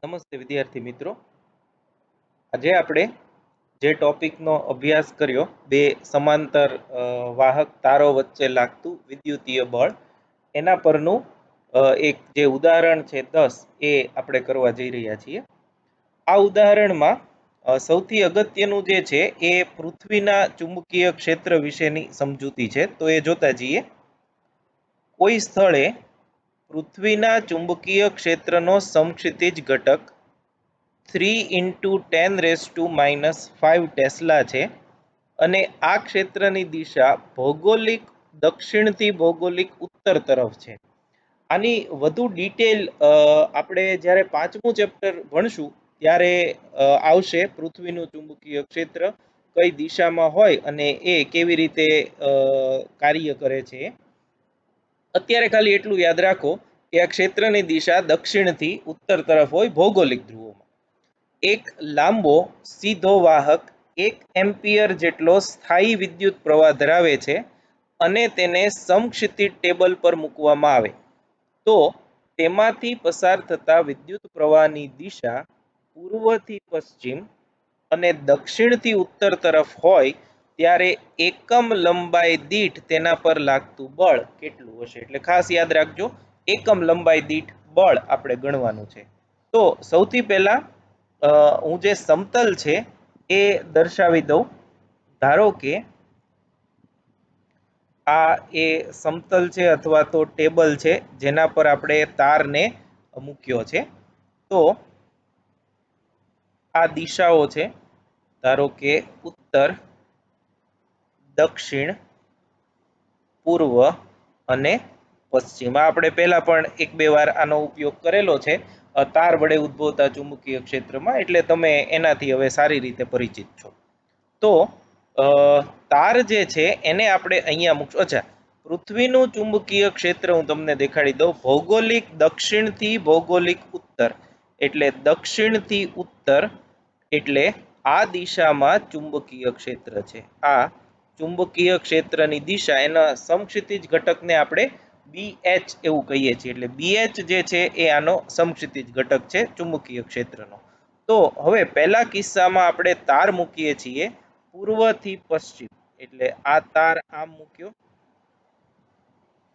નમસ્તે વિદ્યાર્થી મિત્રો, આજે આપણે જે ટોપિકનો અભ્યાસ કર્યો બે સમાંતર વાહક તારો વચ્ચે લાગતું વિદ્યુતીય બળ એના પરનું એક જે ઉદાહરણ છે 10 એ આપણે કરવા જઈ રહ્યા છીએ. આ ઉદાહરણમાં સૌથી અગત્યનું જે છે એ પૃથ્વીના ચુંબકીય ક્ષેત્ર વિશેની સમજૂતી છે. તો એ જોતા જઈએ. કોઈ સ્થળે પૃથ્વીના ચુંબકીય ક્ષેત્રનો સમક્ષિતિજ ઘટક 3 × 10⁻⁵ ટેસ્લા છે અને આ ક્ષેત્રની દિશા ભૌગોલિક દક્ષિણથી ભૌગોલિક ઉત્તર તરફ છે. આની વધુ ડિટેલ આપણે જ્યારે 5મું ચેપ્ટર ભણશું ત્યારે આવશે. પૃથ્વીનું ચુંબકીય ક્ષેત્ર કઈ દિશામાં હોય અને એ કેવી રીતે કાર્ય કરે છે. અત્યારે ખાલી એટલું યાદ રાખો કે આ ક્ષેત્રની દિશા દક્ષિણથી ઉત્તર તરફ હોય ભૌગોલિક ધ્રુવોમાં. એક લાંબો સીધો વાહક 1 એમ્પિયર જેટલો સ્થાયી વિદ્યુત પ્રવાહ ધરાવે છે અને તેને સમક્ષિતિજ ટેબલ પર મૂકવામાં આવે તો તેમાંથી પસાર થતા વિદ્યુત પ્રવાહની દિશા પૂર્વથી પશ્ચિમ અને દક્ષિણથી ઉત્તર તરફ હોય ત્યારે એકમ લંબાઈ દીઠ તેના પર લાગતું બળ કેટલું હશે. એટલે ખાસ યાદ રાખજો, એકમ લંબાઈ દીઠ બળ આપણે ગણવાનું છે. તો સૌથી પહેલા હું જે સમતલ છે એ દર્શાવી દઉં. ધારો કે આ એ સમતલ છે અથવા તો ટેબલ છે જેના પર આપણે તારને મૂક્યો છે. તો આ દિશાઓ છે, ધારો કે ઉત્તર, દક્ષિણ, પૂર્વ અને પશ્ચિમ. આપણે પહેલા પણ એક બે વાર આનો ઉપયોગ કરેલો છે તાર વડે ઉદ્ભવતા ચુંબકીય ક્ષેત્રમાં, એટલે તમે એનાથી હવે સારી રીતે પરિચિત છો. તો તાર જે છે એને આપણે અહીંયા મૂકશું. અચ્છા, પૃથ્વીનું ચુંબકીય ક્ષેત્ર હું તમને દેખાડી દઉં. ભૌગોલિક દક્ષિણથી ભૌગોલિક ઉત્તર, એટલે દક્ષિણથી ઉત્તર એટલે આ દિશામાં ચુંબકીય ક્ષેત્ર છે. આ ચુંબકીય ક્ષેત્રની દિશા, એના સમક્ષિતિજ ઘટકને આપણે BH એવું કહીએ છીએ. એટલે BH જે છે એ આનો સમક્ષિતિજ ઘટક છે ચુંબકીય ક્ષેત્રનો. તો હવે પહેલા કિસ્સામાં આપણે તાર મૂકીએ છીએ પૂર્વથી પશ્ચિમ, એટલે આ તાર આમ મૂક્યો,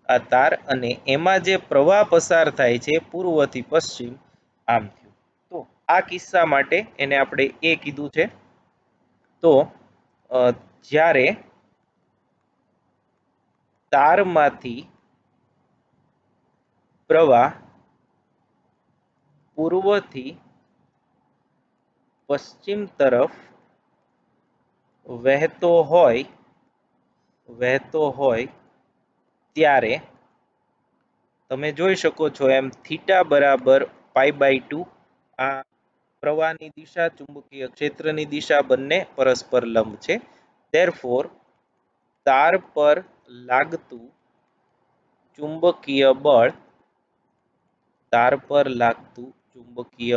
આ તાર, અને એમાં જે પ્રવાહ પસાર થાય છે પૂર્વથી પશ્ચિમ આમ થયું. તો આ કિસ્સા માટે એને આપણે એ કીધું છે. તો જ્યારે તારમાંથી પ્રવાહ પૂર્વથી પશ્ચિમ તરફ વહેતો હોય ત્યારે તમે જોઈ શકો છો એમ થીટા બરાબર π/2. આ પ્રવાહની દિશા, ચુંબકીય ક્ષેત્રની દિશા બંને પરસ્પર લંબ છે. ધેરફોર તાર પર લાગતું ચુંબકીય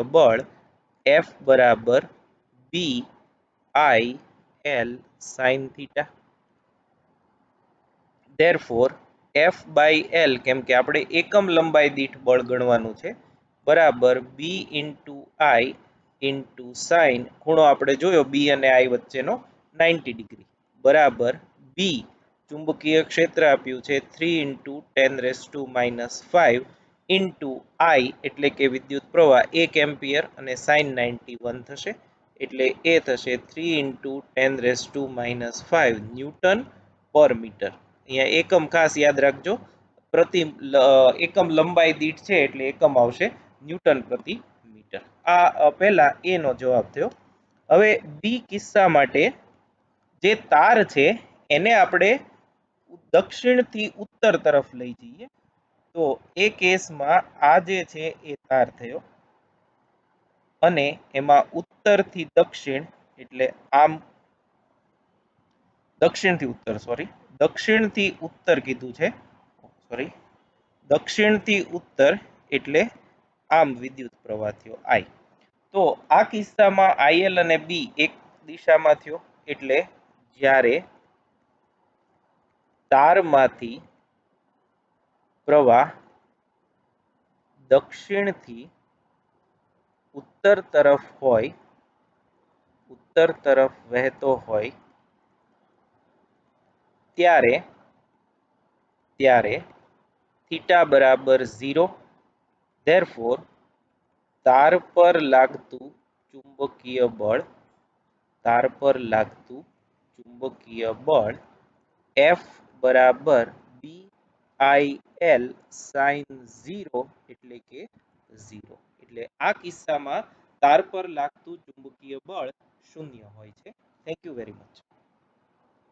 બળ F બરાબર BI L sin θ. Therefore F/L, કેમ કે આપણે એકમ લંબાઈ દીઠ બળ ગણવાનું છે, બરાબર B × I sin, ખૂણો આપણે જોયો B અને I વચ્ચેનો 90 ડિગ્રી, બરાબર B, ચુંબકીય ક્ષેત્ર આપ્યું છે 3 × 10⁻⁵ I એટલે કે વિદ્યુત પ્રવાહ 1 એમ્પિયર અને sin 90 1 થશે, એટલે એ થશે 3 × 10⁻⁵ ન્યૂટન પર મીટર. અહીંયા એકમ ખાસ યાદ રાખજો, એકમ લંબાઈ દીઠ છે એટલે એકમ આવશે ન્યૂટન પ્રતિ મીટર. આ પહેલા એ નો જવાબ થયો. હવે બી કિસ્સા માટે જે તાર છે એને આપણે દક્ષિણથી ઉત્તર તરફ લઈ જઈએ. તો એ કેસમાં આ જે છે એ તાર થયો અને એમાં ઉત્તરથી દક્ષિણ, એટલે આમ દક્ષિણથી ઉત્તર કીધું છે, દક્ષિણથી ઉત્તર એટલે આમ વિદ્યુત પ્રવાહ થયો I. તો આ કિસ્સામાં IL અને B એક દિશામાં થયો, એટલે જ્યારે તારમાંથી પ્રવાહ દક્ષિણથી ઉત્તર તરફ વહેતો હોય ત્યારે થીટા બરાબર 0, ધેરફોર તાર પર લાગતું ચુંબકીય બળ F બરાબર BIL sin 0 એટલે કે 0. એટલે આ કિસ્સામાં તાર પર લાગતું ચુંબકીય બળ 0 હોય છે. Thank you very much.